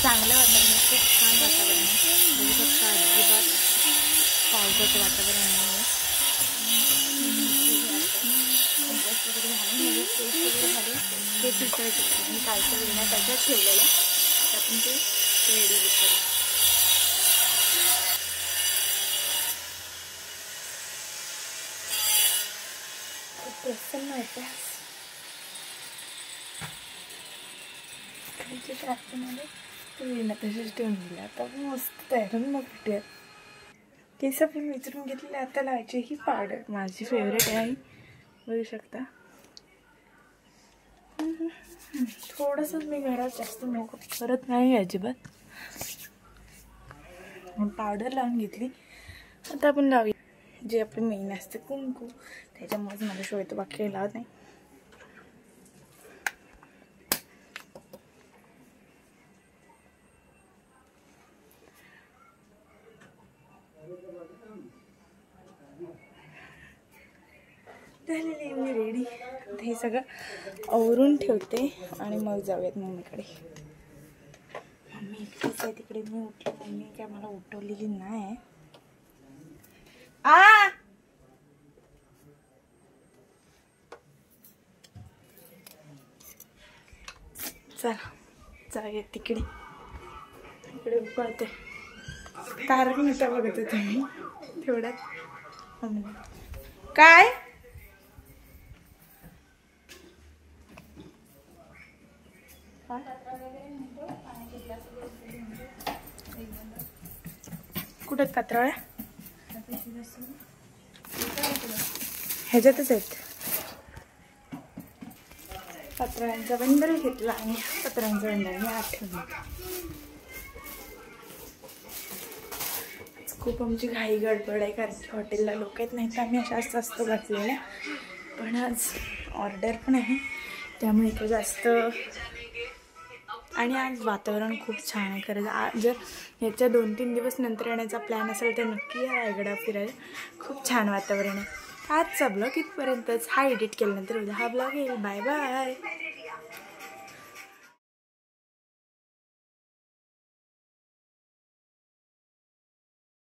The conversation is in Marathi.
चांगलं वातावरण, खूप छान वातावरण आहे. बघू शकता अजिबात पावसाचं वातावरण आहे. ते चित्रायचं मी कालच्या वेळेला त्याच्यात ठेवलेलं. आता आपण ते रेडी करू. खूप प्रसन्न होतं. तसेच ठेवून दिले. आता मस्त तयारून मग भेटूयात. केस पण विचारून घेतलेले. आता लावायची ही पावडर माझी फेवरेट आहे, बघू शकता. थोडंसं मी घरात जास्त मेकअप करत नाही अजिबात. पावडर लावून घेतली. आता आपण लावूया जे आपले मेन असते कुंकू. त्याच्यामुळेच मला शो येतो, बाकी काही लावत नाही. झालेली मी रेडी. हे सगळं आवरून ठेवते आणि मग जाऊयात मम्मीकडे. मम्मी एकटीच आहे तिकडे. मी उठली, मम्मी काय मला उठवलेली नाही. चला जाऊया तिकडे. इकडे पळते तारक मेहता बघत होते मी तेवढ्यात. काय कुठे पात्रावळ्या ह्याच्यातच आहेत. पत्रांचा बंडल घेतला आणि पत्रांचा बंडल मी आठवण. खूप आमची घाई गडबड आहे कारण की हॉटेलला लोक येत नाही तर आम्ही अशाच जास्त बसलेल्या. पण आज ऑर्डर पण आहे त्यामुळे इथं जास्त. आणि आज वातावरण खूप छान आहे खरंच. जर याच्या 2-3 दिवस नंतर येण्याचा प्लॅन असेल तर नक्की या रायगडा फिरायला. खूप छान वातावरण आहे. आजचा ब्लॉग इथपर्यंतच. हा एडिट केल्यानंतर उद्या हा ब्लॉग येईल. Bye bye.